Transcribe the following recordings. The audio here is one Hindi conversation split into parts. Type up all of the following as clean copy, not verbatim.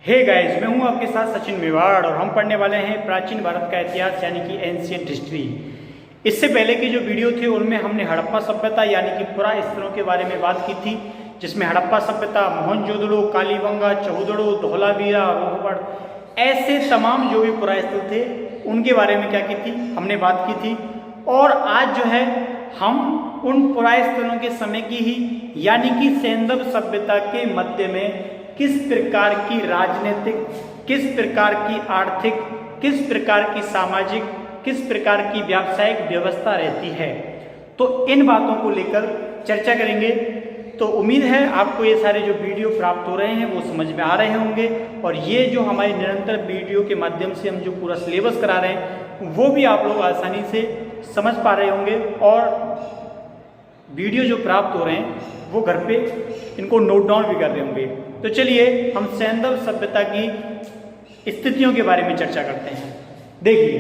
हे गाइस, मैं हूं आपके साथ सचिन मेवाड़ और हम पढ़ने वाले हैं प्राचीन भारत का इतिहास यानी कि एंशिएंट हिस्ट्री। इससे पहले की जो वीडियो थे उनमें हमने हड़प्पा सभ्यता यानी कि पुरा स्थलों के बारे में बात की थी, जिसमें हड़प्पा सभ्यता, मोहनजोदड़ो, कालीबंगा, चौहदड़ो, धौलावीरा, रोहगढ़, ऐसे तमाम जो भी पुरा स्थल थे उनके बारे में क्या की थी, हमने बात की थी। और आज जो है हम उन पुरा स्थलों के समय की ही यानी कि सैंधव सभ्यता के मध्य में किस प्रकार की राजनीतिक, किस प्रकार की आर्थिक, किस प्रकार की सामाजिक, किस प्रकार की व्यावसायिक व्यवस्था रहती है, तो इन बातों को लेकर चर्चा करेंगे। तो उम्मीद है आपको ये सारे जो वीडियो प्राप्त हो रहे हैं वो समझ में आ रहे होंगे और ये जो हमारी निरंतर वीडियो के माध्यम से हम जो पूरा सिलेबस करा रहे हैं वो भी आप लोग आसानी से समझ पा रहे होंगे और वीडियो जो प्राप्त हो रहे हैं वो घर पे इनको नोट डाउन भी कर रहे होंगे। तो चलिए हम सैंधव सभ्यता की स्थितियों के बारे में चर्चा करते हैं। देखिए,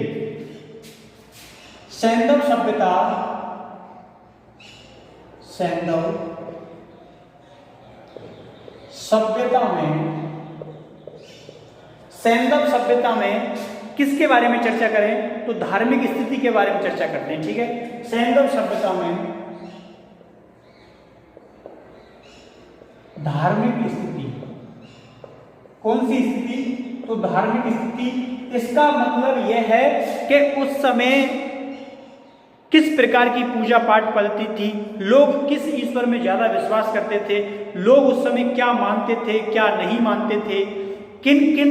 सैंधव सभ्यता, सैंधव सभ्यता में किसके बारे में चर्चा करें तो धार्मिक स्थिति के बारे में चर्चा करते हैं। ठीक है, सैंधव सभ्यता में धार्मिक स्थिति, कौन सी स्थिति तो धार्मिक स्थिति। इसका मतलब यह है कि उस समय किस प्रकार की पूजा पाठ पद्धति थी, लोग किस ईश्वर में ज्यादा विश्वास करते थे, लोग उस समय क्या मानते थे क्या नहीं मानते थे, किन किन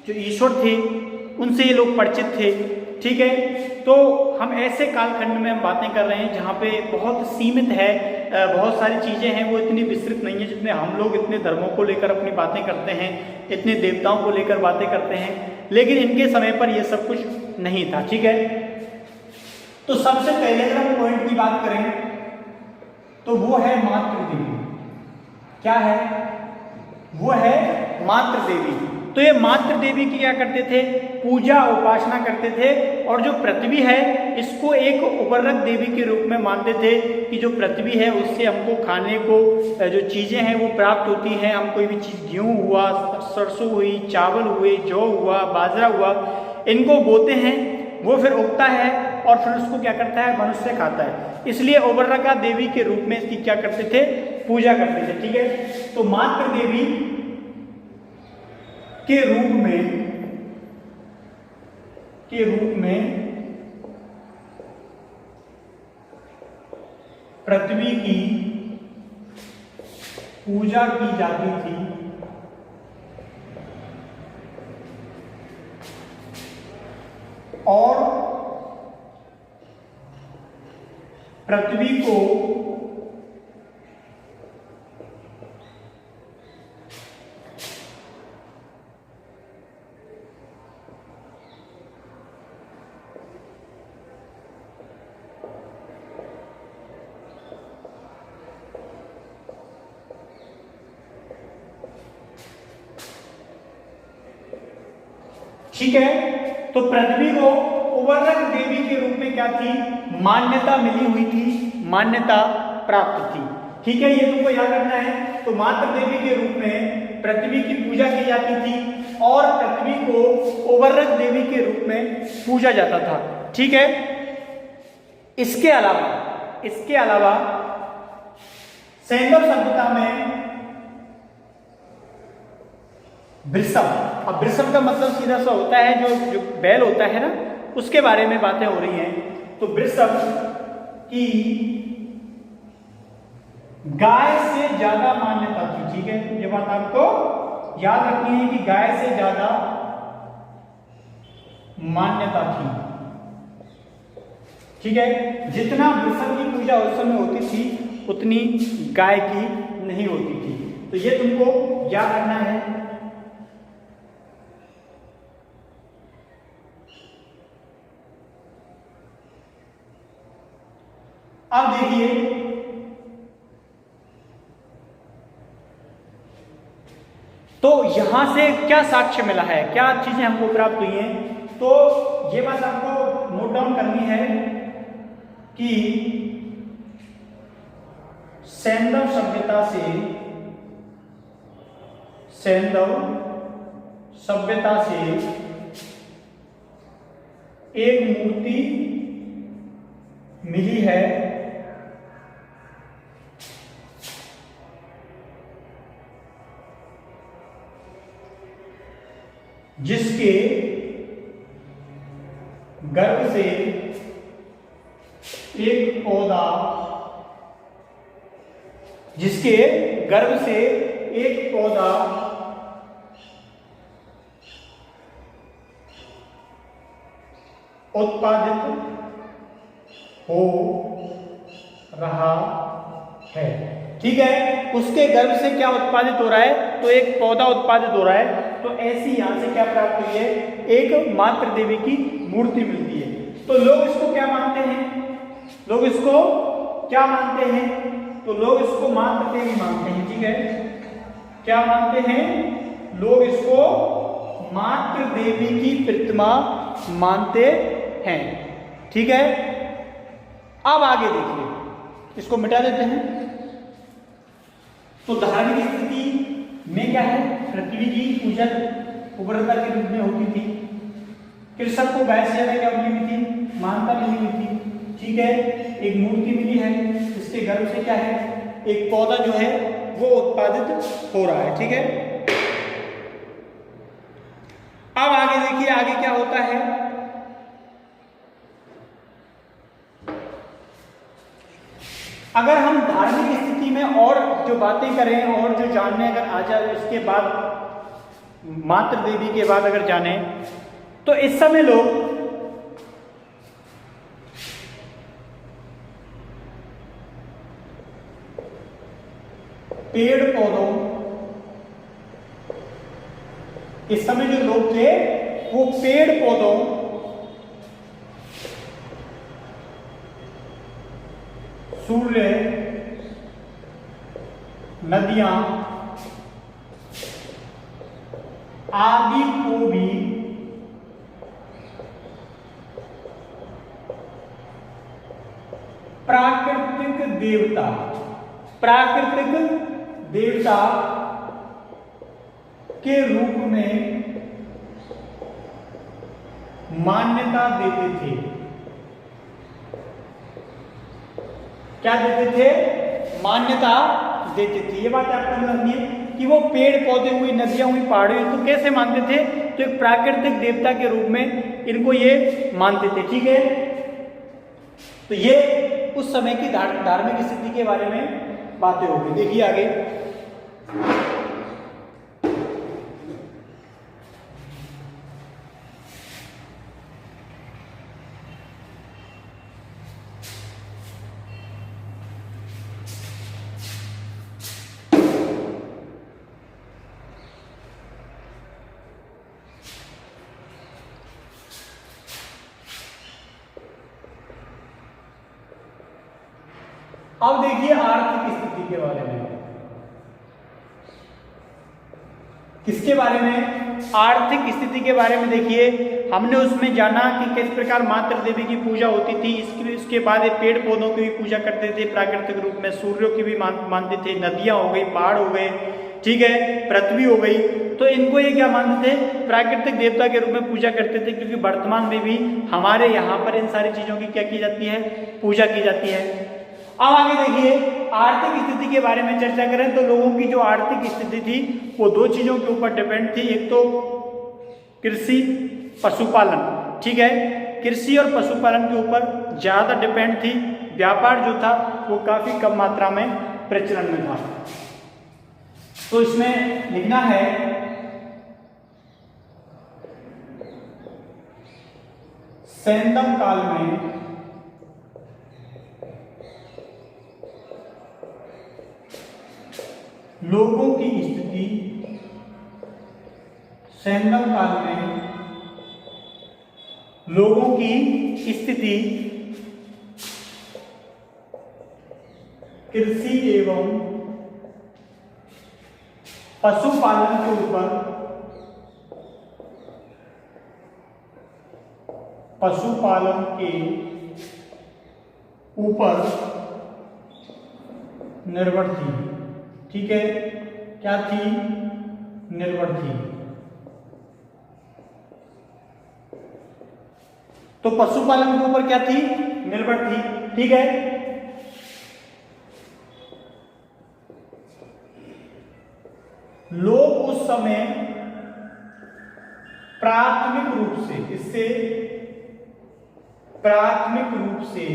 जो ईश्वर थे उनसे ये लोग परिचित थे। ठीक है, तो हम ऐसे कालखंड में हम बातें कर रहे हैं जहाँ पे बहुत सीमित है, बहुत सारी चीज़ें हैं वो इतनी विस्तृत नहीं है जितने हम लोग इतने धर्मों को लेकर अपनी बातें करते हैं, इतने देवताओं को लेकर बातें करते हैं, लेकिन इनके समय पर यह सब कुछ नहीं था। ठीक है, तो सबसे पहले अगर हम पॉइंट की बात करें तो वो है मातृ देवी। क्या है वो? है मातृ देवी। तो ये मातृ देवी की क्या करते थे? पूजा उपासना करते थे और जो पृथ्वी है इसको एक उपरक देवी के रूप में मानते थे कि जो पृथ्वी है उससे हमको खाने को जो चीज़ें हैं वो प्राप्त होती हैं। हम कोई भी चीज़, गेहूँ हुआ, सरसों हुई, चावल हुए, जौ हुआ, बाजरा हुआ, इनको बोते हैं, वो फिर उगता है और फिर उसको क्या करता है, मनुष्य खाता है। इसलिए उपरका देवी के रूप में इसकी क्या करते थे, पूजा करते थे। ठीक है, तो मातृ देवी के रूप में पृथ्वी की पूजा की जाती थी और पृथ्वी को ठीक है, तो पृथ्वी को उवर्रक देवी के रूप में क्या थी, मान्यता मिली हुई थी, मान्यता प्राप्त थी। ठीक है, ये तुमको याद रखना है। तो मातृ देवी के रूप में पृथ्वी की पूजा की जाती थी और पृथ्वी को उवर्रक देवी के रूप में पूजा जाता था। ठीक है, इसके अलावा सैंधव सभ्यता में वृषभ, अब वृषभ का मतलब सीधा सा होता है जो बैल होता है ना, उसके बारे में बातें हो रही हैं। तो वृषभ की गाय से ज्यादा मान्यता थी। ठीक है, ये बात आपको याद रखनी है कि गाय से ज्यादा मान्यता थी। ठीक है, जितना वृषभ की पूजा उस समय होती थी उतनी गाय की नहीं होती थी। तो ये तुमको याद रखना है। अब देखिए, तो यहां से क्या साक्ष्य मिला है, क्या चीजें हमको प्राप्त हुई हैं, तो ये बात आपको नोट डाउन करनी है कि सैंधव सभ्यता से सैंधव सभ्यता से एक मूर्ति मिली है जिसके गर्भ से एक पौधा उत्पादित हो रहा है। ठीक है, उसके गर्भ से क्या उत्पादित हो रहा है? तो एक पौधा उत्पादित हो रहा है। तो ऐसी यहां से क्या प्राप्त हुई है? एक मातृ देवी की मूर्ति मिलती है। तो लोग इसको क्या मानते हैं? लोग इसको क्या मानते हैं? तो लोग इसको मातृ देवी मानते हैं। ठीक है, क्या मानते हैं? लोग इसको मातृ देवी की प्रतिमा मानते हैं। ठीक है, अब आगे देखिए, इसको मिटा देते हैं। तो धार्मिक स्थिति में क्या है? पृथ्वी की पूजा उग्रता के रूप में होती थी। कृषक को गाय से ज्यादा क्या मिली हुई थी? मानता मिली हुई थी। ठीक है, एक मूर्ति मिली है जिसके गर्भ से क्या है? एक पौधा जो है वो उत्पादित हो रहा है। ठीक है, अब आगे देखिए, आगे क्या होता है? अगर हम धार्मिक स्थिति में और जो बातें करें और जो जानने अगर आ जाए, इसके बाद मातृ देवी के बाद अगर जाने, तो इस समय लोग पेड़ पौधों, इस समय जो लोग थे वो पेड़ पौधों, सूर्य, नदियां आदि को भी प्राकृतिक देवता के रूप में मान्यता देते थे। क्या देते थे? मान्यता देते थे। ये बात आपको समझनी है कि वो पेड़ पौधे हुई, नदियां हुई, पहाड़ी हुई, तो कैसे मानते थे? तो एक प्राकृतिक देवता के रूप में इनको ये मानते थे। ठीक है, तो ये उस समय की धार्मिक स्थिति के बारे में बातें होगी। देखिए आगे, अब देखिए आर्थिक स्थिति के बारे में। किसके बारे में? आर्थिक स्थिति के बारे में। देखिए, हमने उसमें जाना कि किस प्रकार मातृ देवी की पूजा होती थी। इसके बाद ये पेड़ पौधों की भी पूजा करते थे प्राकृतिक रूप में, सूर्यों की भी मानते थे, नदियां हो गई, पहाड़ हो गए, ठीक है, पृथ्वी हो गई। तो इनको ये क्या मानते थे? प्राकृतिक देवता के रूप में पूजा करते थे, क्योंकि वर्तमान में भी हमारे यहाँ पर इन सारी चीजों की क्या की जाती है? पूजा की जाती है। अब आगे देखिए, आर्थिक स्थिति के बारे में चर्चा करें तो लोगों की जो आर्थिक स्थिति थी वो दो चीजों के ऊपर डिपेंड थी। एक तो कृषि, पशुपालन। ठीक है, कृषि और पशुपालन के ऊपर ज्यादा डिपेंड थी। व्यापार जो था वो काफी कम मात्रा में प्रचलन में था। तो इसमें लिखना है सैंधव काल में लोगों की स्थिति, सैंधव काल में लोगों की स्थिति कृषि एवं पशुपालन के ऊपर निर्भर थी। ठीक है, क्या थी? निर्भर थी। तो पशुपालन के ऊपर क्या थी? निर्भर थी। ठीक है, लोग उस समय प्राथमिक रूप से, इससे प्राथमिक रूप से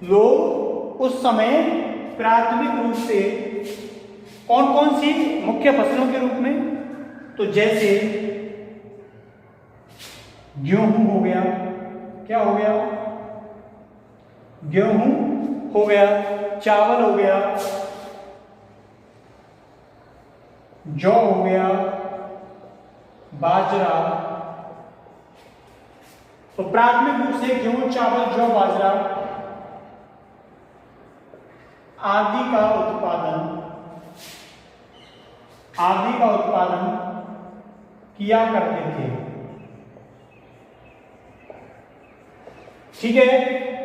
लोग उस समय प्राथमिक रूप से कौन कौन सी मुख्य फसलों के रूप में, तो जैसे गेहूं हो गया, क्या हो गया? गेहूं हो गया, चावल हो गया, जौ हो गया, बाजरा। तो प्राथमिक रूप से गेहूं, चावल, जौ, बाजरा आदि का उत्पादन किया करते थे। ठीक है,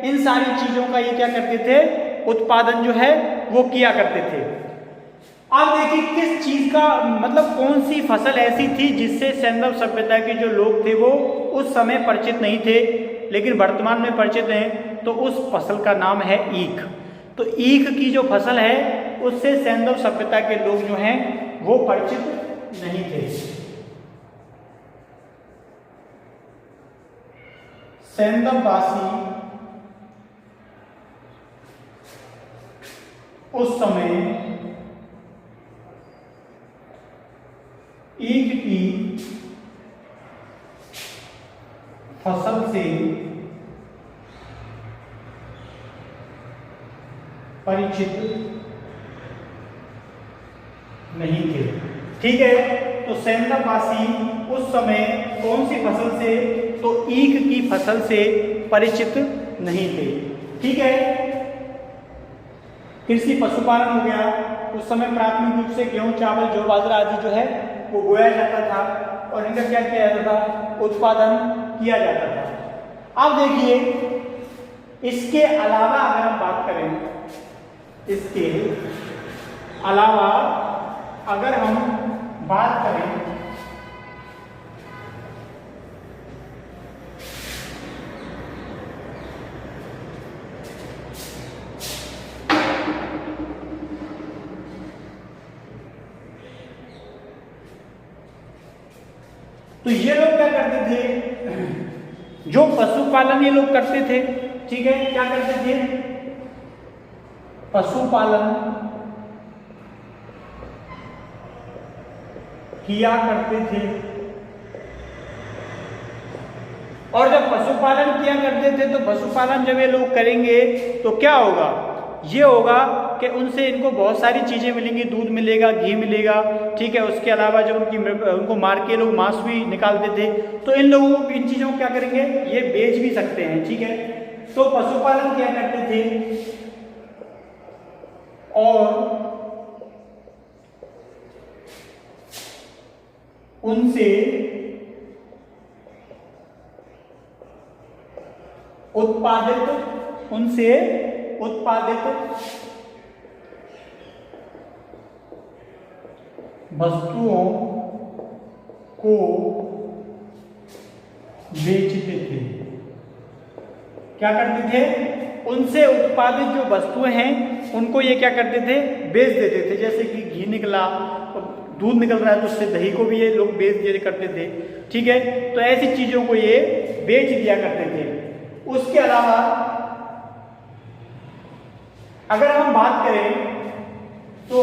इन सारी चीजों का ये क्या करते थे? उत्पादन जो है वो किया करते थे। अब देखिए किस चीज का मतलब कौन सी फसल ऐसी थी जिससे सैंधव सभ्यता के जो लोग थे वो उस समय परिचित नहीं थे लेकिन वर्तमान में परिचित हैं, तो उस फसल का नाम है ईख। तो ईख की जो फसल है उससे सैंधव सभ्यता के लोग जो हैं वो परिचित नहीं थे। सैंधववासी उस समय ईख की फसल से परिचित नहीं थे। ठीक है, तो सैंधववासी उस समय कौन सी फसल से? तो ईख की फसल से परिचित नहीं थे। ठीक है, कृषि पशुपालन हो गया, उस समय प्राथमिक रूप से गेहूं, चावल, जौ, बाजरा आदि जो है वो बोया जाता था और इनका क्या किया जाता था? उत्पादन किया जाता था। अब देखिए इसके अलावा अगर हम बात करें, इसके अलावा अगर हम बात करें तो ये लोग क्या करते थे? जो पशुपालन ये लोग करते थे, ठीक है, क्या करते थे? पशुपालन किया करते थे। और जब पशुपालन किया करते थे तो पशुपालन जब ये लोग करेंगे तो क्या होगा? ये होगा कि उनसे इनको बहुत सारी चीज़ें मिलेंगी, दूध मिलेगा, घी मिलेगा। ठीक है, उसके अलावा जब उनको मार के लोग मांस भी निकालते थे, तो इन लोगों को इन चीज़ों को क्या करेंगे? ये बेच भी सकते हैं। ठीक है, तो पशुपालन क्या करते थे और उनसे उत्पादित वस्तुओं को बेचते थे। क्या करते थे? उनसे उत्पादित जो वस्तुएं हैं उनको ये क्या करते थे? बेच देते थे। जैसे कि घी निकला, दूध निकल रहा है तो उससे दही को भी ये लोग बेच दिया करते थे। ठीक है, तो ऐसी चीजों को ये बेच दिया करते थे। उसके अलावा अगर हम बात करें तो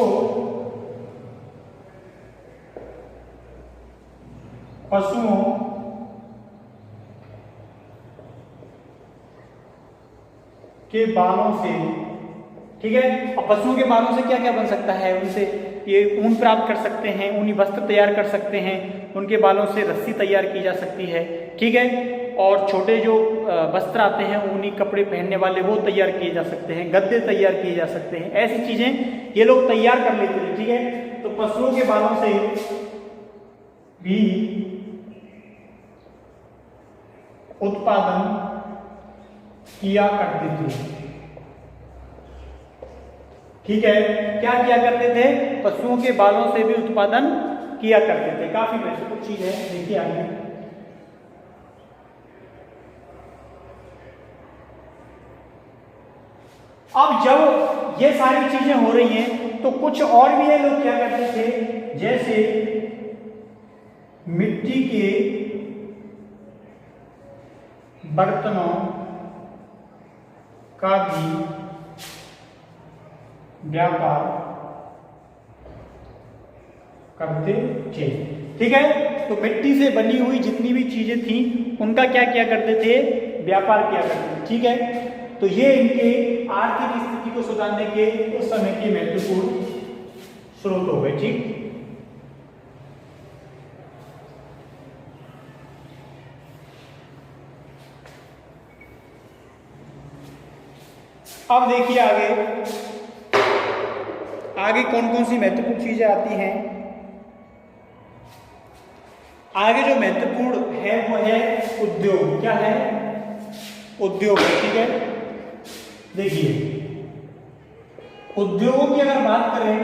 पशुओं के बालों से, ठीक है, और पशुओं के बालों से क्या क्या बन सकता है? उनसे ये ऊन प्राप्त कर सकते हैं, ऊनी वस्त्र तैयार कर सकते हैं, उनके बालों से रस्सी तैयार की जा सकती है। ठीक है, और छोटे जो वस्त्र आते हैं ऊनी कपड़े पहनने वाले वो तैयार किए जा सकते हैं, गद्दे तैयार किए जा सकते हैं। ऐसी चीजें ये लोग तैयार कर लेते थे। ठीक है, तो पशुओं के बालों से भी उत्पादन किया करते थे। ठीक है, क्या किया करते थे, पशुओं के बालों से भी उत्पादन किया करते थे। काफी महत्वपूर्ण चीज है, देखिए आगे। अब जब ये सारी चीजें हो रही हैं तो कुछ और भी ये लोग क्या करते थे, जैसे मिट्टी के बर्तनों का भी व्यापार करते थे। ठीक है, तो मिट्टी से बनी हुई जितनी भी चीजें थी उनका क्या किया करते थे, व्यापार किया करते थे। ठीक है, तो ये इनके आर्थिक स्थिति को सुधारने के उस समय के महत्वपूर्ण स्रोत हो गए। ठीक, अब देखिए आगे कौन कौन सी महत्वपूर्ण चीजें आती हैं। आगे जो महत्वपूर्ण है वो है उद्योग। क्या है, उद्योग। ठीक है, देखिए उद्योगों की अगर बात करें,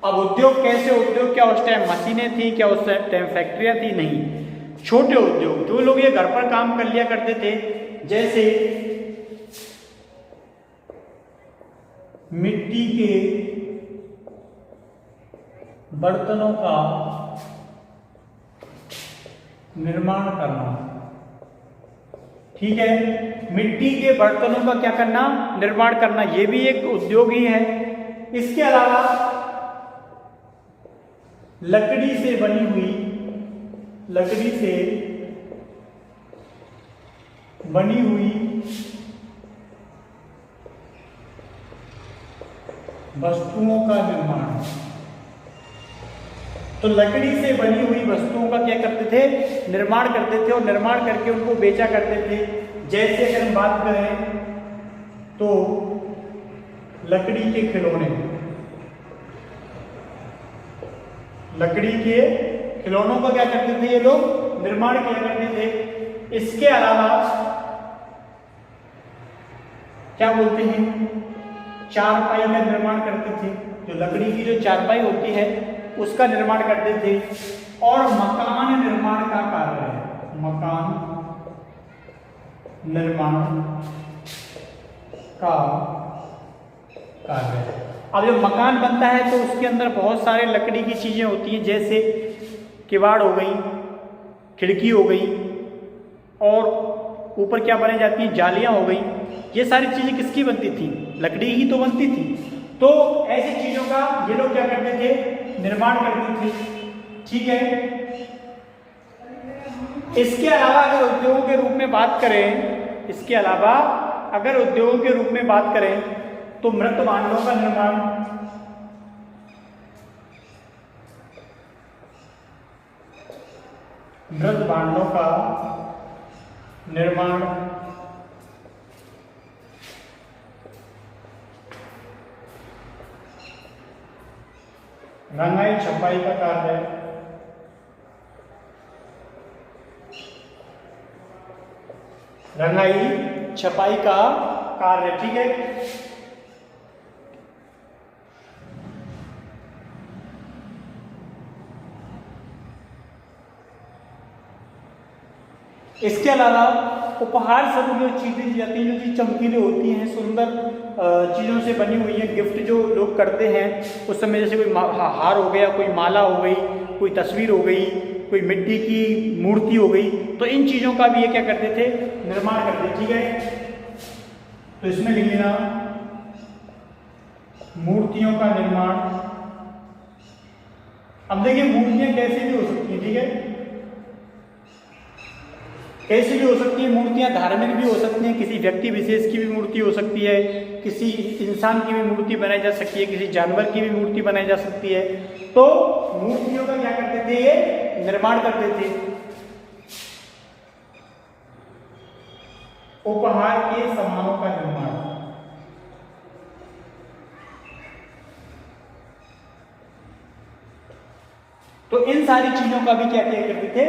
अब उद्योग कैसे, उद्योग क्या उस टाइम मशीनें थी, क्या उस टाइम फैक्ट्रियां थी, नहीं, छोटे उद्योग जो लोग ये घर पर काम कर लिया करते थे, जैसे मिट्टी के बर्तनों का निर्माण करना। ठीक है, मिट्टी के बर्तनों का क्या करना, निर्माण करना, ये भी एक उद्योग ही है। इसके अलावा लकड़ी से बनी हुई वस्तुओं का निर्माण। तो लकड़ी से बनी हुई वस्तुओं का क्या करते थे, निर्माण करते थे, और निर्माण करके उनको बेचा करते थे। जैसे अगर हम बात करें तो लकड़ी के खिलौने, लकड़ी के खिलौनों का क्या करते थे ये लोग, निर्माण किया करते थे। इसके अलावा क्या बोलते हैं, चारपाई का निर्माण करते थे। जो लकड़ी की जो चारपाई होती है उसका निर्माण करते थे। और मकान निर्माण का कार्य है, मकान निर्माण का कार्य है। अब जब मकान बनता है तो उसके अंदर बहुत सारे लकड़ी की चीजें होती हैं, जैसे किवाड़ हो गई, खिड़की हो गई, और ऊपर क्या बनाई जाती हैं, जालियां हो गई। ये सारी चीजें किसकी बनती थी, लकड़ी ही तो बनती थी। तो ऐसी चीजों का ये लोग क्या करते थे, निर्माण करते थे। ठीक है, इसके अलावा अगर उद्योगों के रूप में बात करें, इसके अलावा अगर उद्योगों के रूप में बात करें तो मृत भांडों का निर्माण, मृत भांडों का निर्माण, रंगाई छपाई का कार्य, रंगाई छपाई का कार्य। ठीक है, इसके अलावा उपहार स्वरूप जो चीजें दी जाती हैं, जो चीज चमकीली होती हैं, सुंदर चीजों से बनी हुई है, गिफ्ट जो लोग करते हैं उस समय, जैसे कोई हार हो गया, कोई माला हो गई, कोई तस्वीर हो गई, कोई मिट्टी की मूर्ति हो गई, तो इन चीजों का भी ये क्या करते थे, निर्माण करते। ठीक है, तो इसमें लिख लेना मूर्तियों का निर्माण। अब देखिए मूर्तियां कैसे भी हो सकती हैं। ठीक है, कैसी भी हो सकती है मूर्तियां, धार्मिक भी हो सकती हैं, किसी व्यक्ति विशेष की भी मूर्ति हो सकती है, किसी इंसान की भी मूर्ति बनाई जा सकती है, किसी जानवर की भी मूर्ति बनाई जा सकती है। तो मूर्तियों का क्या करते थे, ये निर्माण करते थे। उपहार के सामानों का निर्माण, तो इन सारी चीजों का भी क्या किया करते थे,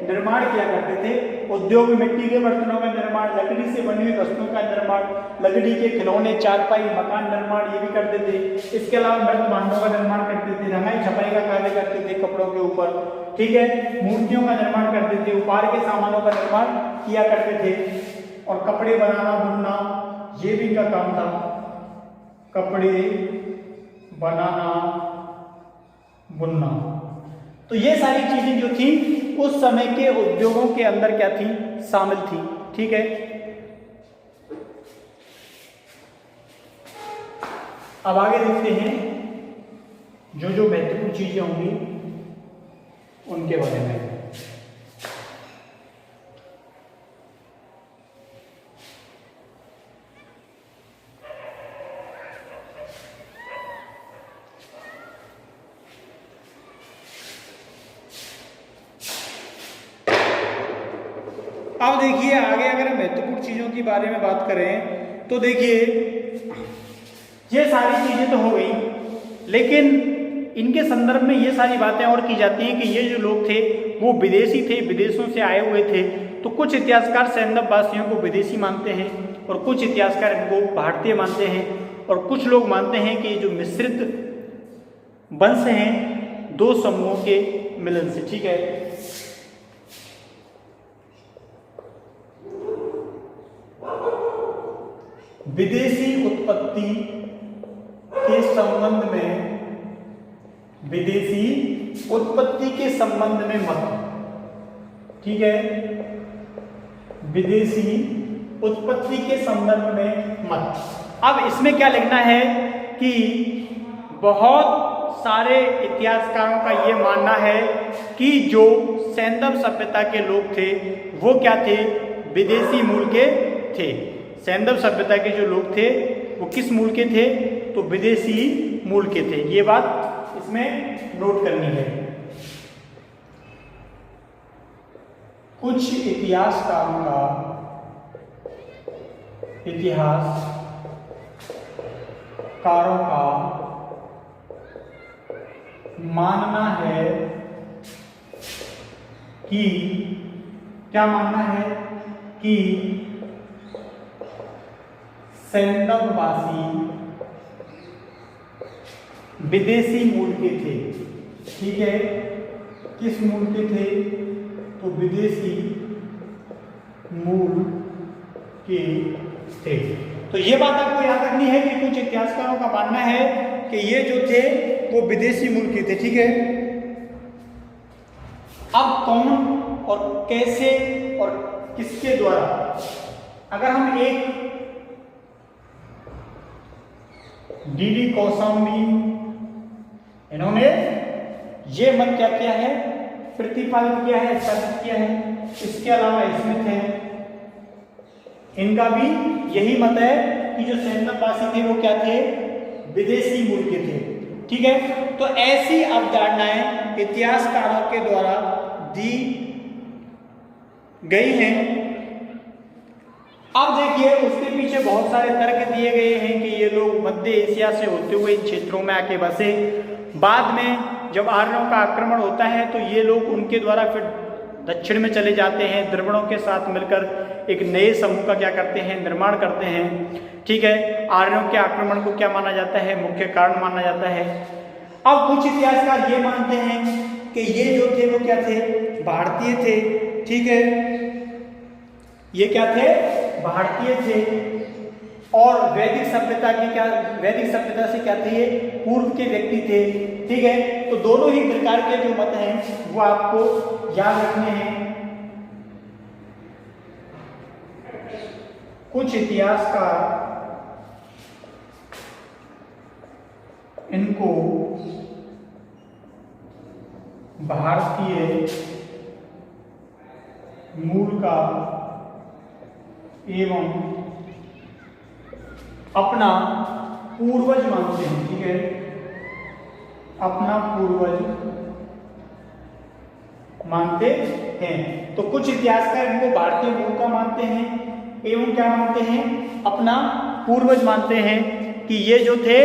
निर्माण किया करते थे। उद्योग में मिट्टी के बर्तनों का निर्माण, लकड़ी से बनी हुई वस्तुओं का निर्माण, लकड़ी के खिलौने, चारपाई, मकान निर्माण ये भी करते थे। इसके अलावा मृत भांडों का निर्माण करते थे, रंगाई छपाई का कार्य करते थे कपड़ों के ऊपर, ठीक है, मूर्तियों का निर्माण करते थे, उपहार के सामानों का निर्माण किया करते थे, और कपड़े बनाना बुनना ये भी इनका काम था। कपड़े बनाना बुनना, तो ये सारी चीजें जो थी उस समय के उद्योगों के अंदर क्या थी, शामिल थी, ठीक है। अब आगे देखते हैं जो जो महत्वपूर्ण चीजें होंगी उनके बारे में। अब देखिए आगे अगर हम महत्वपूर्ण चीजों के बारे में बात करें तो देखिए ये सारी चीजें तो हो गई, लेकिन इनके संदर्भ में ये सारी बातें और की जाती हैं कि ये जो लोग थे वो विदेशी थे, विदेशों से आए हुए थे। तो कुछ इतिहासकार सैंदव वासियों को विदेशी मानते हैं और कुछ इतिहासकार इनको भारतीय मानते हैं, और कुछ लोग मानते हैं कि जो मिश्रित वंश हैं दो समूहों के मिलन से, ठीक है। विदेशी उत्पत्ति के संबंध में, विदेशी उत्पत्ति के संबंध में मत, ठीक है, विदेशी उत्पत्ति के संदर्भ में मत। अब इसमें क्या लिखना है कि बहुत सारे इतिहासकारों का ये मानना है कि जो सैंदव सभ्यता के लोग थे वो क्या थे, विदेशी मूल के थे। सैंदव सभ्यता के जो लोग थे वो किस मूल के थे, तो विदेशी मूल के थे। ये बात इसमें नोट करनी है। कुछ इतिहासकारों का मानना है कि, क्या मानना है कि सैंदववासी विदेशी मूल के थे, ठीक है। किस मूल के थे, तो विदेशी मूल के थे। तो ये बात आपको याद रखनी है कि कुछ इतिहासकारों का मानना है कि ये जो थे वो विदेशी मूल के थे, ठीक है। अब कौन और कैसे और किसके द्वारा, अगर हम एक डीडी कौशाम्बी, इन्होंने ये मत क्या किया है, प्रतिपादित किया है, स्थापित किया है। इसके अलावा स्मिथ है, इनका भी यही मत है कि जो सैंदववासी थे वो क्या थे, विदेशी मूल के थे, ठीक है। तो ऐसी अवधारणाएं इतिहासकारों के द्वारा दी गई हैं। अब देखिए उसके पीछे बहुत सारे तर्क दिए गए हैं कि ये लोग मध्य एशिया से होते हुए इन क्षेत्रों में आके बसे। बाद में जब आर्यों का आक्रमण होता है तो ये लोग उनके द्वारा फिर दक्षिण में चले जाते हैं, द्रविड़ों के साथ मिलकर एक नए समूह का क्या करते हैं, निर्माण करते हैं, ठीक है। आर्यों के आक्रमण को क्या माना जाता है, मुख्य कारण माना जाता है। अब कुछ इतिहासकार ये मानते हैं कि ये जो थे वो क्या थे, भारतीय थे, ठीक है। ये क्या थे, भारतीय थे, और वैदिक सभ्यता से क्या थे, ये पूर्व के व्यक्ति थे, ठीक है। तो दोनों ही प्रकार के जो मत हैं वो आपको याद रखने हैं। कुछ इतिहासकार इनको भारतीय मूल का एवं अपना पूर्वज मानते हैं, ठीक है, अपना पूर्वज मानते हैं। तो कुछ इतिहासकार इनको भारतीय मूल का मानते हैं एवं क्या मानते हैं, अपना पूर्वज मानते हैं कि ये जो थे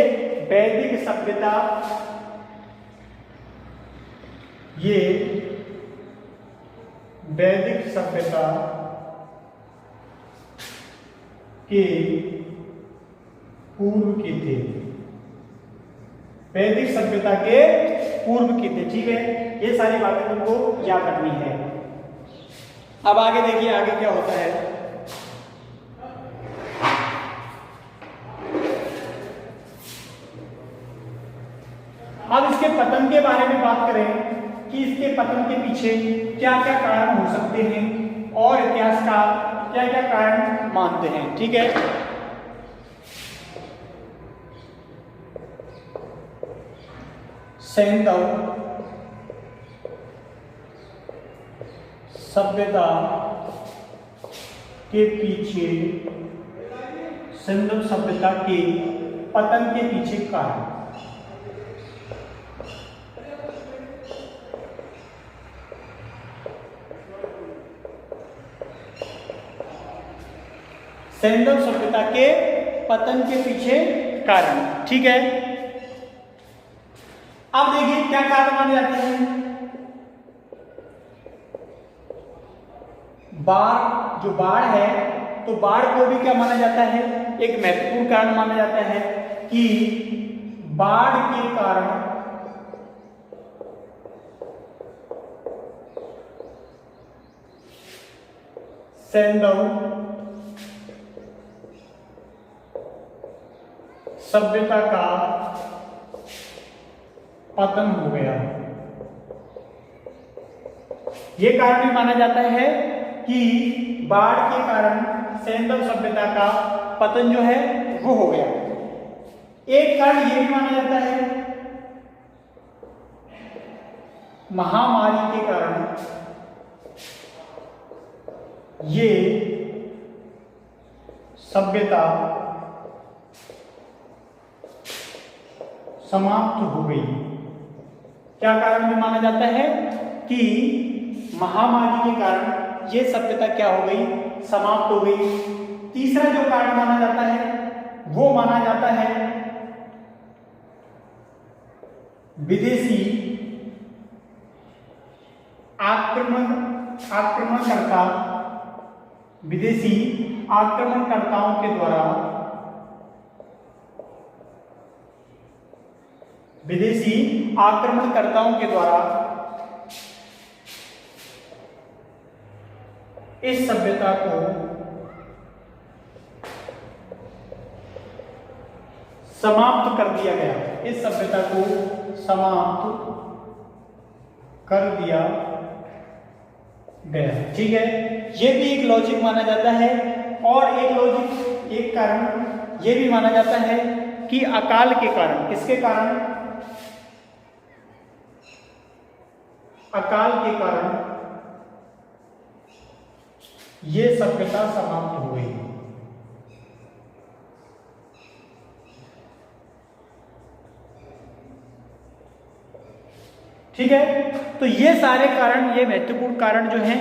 वैदिक सभ्यता ये वैदिक सभ्यता के पूर्व के थे। वैदिक सभ्यता के पूर्व के थे। ठीक है, ये सारी बातें तुमको याद रखनी है। अब आगे देखिए, आगे क्या होता है। अब इसके पतन के बारे में बात करें कि इसके पतन के पीछे क्या क्या कारण हो सकते हैं और इतिहासकार क्या क्या कारण मानते हैं। ठीक है, सैंधव सभ्यता के पीछे, सैंधव सभ्यता के पतन के पीछे कारण। सैंधव सभ्यता के पतन के पीछे कारण। ठीक है, अब देखिए क्या कारण माने जाते हैं। बाढ़, जो बाढ़ है, तो बाढ़ को भी क्या माना जाता है, एक महत्वपूर्ण कारण माना जाता है कि बाढ़ के कारण सैंधव सभ्यता का पतन हो गया। यह कारण भी माना जाता है कि बाढ़ के कारण सैंधव सभ्यता का पतन जो है वो हो गया। एक कारण यह भी माना जाता है महामारी के कारण ये सभ्यता समाप्त हो गई। क्या कारण भी माना जाता है कि महामारी के कारण ये सभ्यता क्या हो गई, समाप्त हो गई। तीसरा जो कारण माना जाता है वो माना जाता है विदेशी आक्रमणकर्ता, विदेशी आक्रमणकर्ताओं के द्वारा, विदेशी आक्रमणकर्ताओं के द्वारा इस सभ्यता को समाप्त कर दिया गया। इस सभ्यता को समाप्त कर दिया गया। ठीक है, यह भी एक लॉजिक माना जाता है। और एक लॉजिक, एक कारण यह भी माना जाता है कि अकाल के कारण, किसके कारण, अकाल के कारण यह सभ्यता समाप्त हो गई। ठीक है, तो ये सारे कारण, ये महत्वपूर्ण कारण जो हैं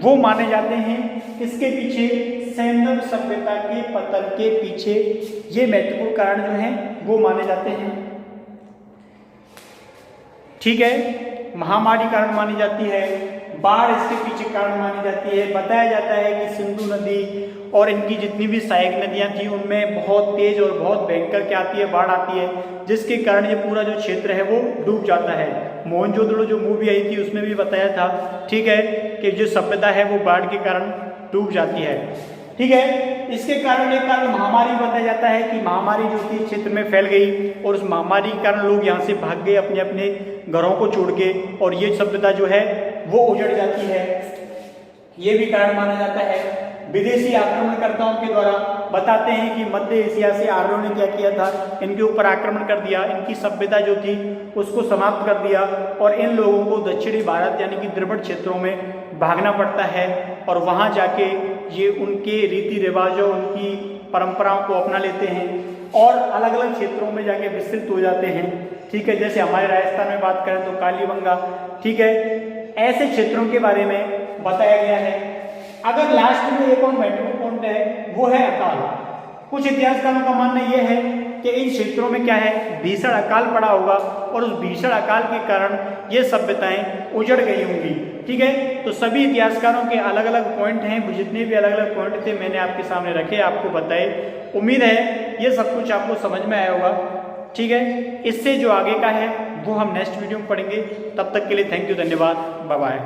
वो माने जाते हैं इसके पीछे, सैंधव सभ्यता के पतन के पीछे ये महत्वपूर्ण कारण जो हैं वो माने जाते हैं। ठीक है, महामारी कारण मानी जाती है, बाढ़ इसके पीछे कारण मानी जाती है। बताया जाता है कि सिंधु नदी और इनकी जितनी भी सहायक नदियां थी उनमें बहुत तेज और बहुत भयंकर क्या आती है, बाढ़ आती है, जिसके कारण ये पूरा जो क्षेत्र है वो डूब जाता है। मोहनजोदड़ो जो मूवी आई थी उसमें भी बताया था, ठीक है, कि जो सभ्यता है वो बाढ़ के कारण डूब जाती है। ठीक है, इसके कारण एक कारण महामारी बताया जाता है कि महामारी जो थी क्षेत्र में फैल गई और उस महामारी के कारण लोग यहाँ से भाग गए अपने अपने घरों को छोड़ के, और ये सभ्यता जो है वो उजड़ जाती है। ये भी कारण माना जाता है। विदेशी आक्रमणकर्ताओं के द्वारा बताते हैं कि मध्य एशिया से आर्यों ने क्या किया था, इनके ऊपर आक्रमण कर दिया, इनकी सभ्यता जो थी उसको समाप्त कर दिया और इन लोगों को दक्षिणी भारत यानी कि द्रविड़ क्षेत्रों में भागना पड़ता है और वहाँ जाके ये उनके रीति रिवाजों, उनकी परंपराओं को अपना लेते हैं और अलग अलग क्षेत्रों में जाके विस्तृत हो जाते हैं। ठीक है, जैसे हमारे राजस्थान में बात करें तो कालीबंगा। ठीक है, ऐसे क्षेत्रों के बारे में बताया गया है। अगर लास्ट में एक और महत्वपूर्ण पॉइंट है वो है अकाल। कुछ इतिहासकारों का मानना यह है कि इन क्षेत्रों में क्या है, भीषण अकाल पड़ा होगा और उस भीषण अकाल के कारण ये सभ्यताएं उजड़ गई होंगी। ठीक है, तो सभी इतिहासकारों के अलग अलग पॉइंट हैं, जितने भी अलग अलग पॉइंट थे मैंने आपके सामने रखे, आपको बताए। उम्मीद है ये सब कुछ आपको समझ में आया होगा। ठीक है, इससे जो आगे का है वो हम नेक्स्ट वीडियो में पढ़ेंगे। तब तक के लिए थैंक यू, धन्यवाद, बाय बाय।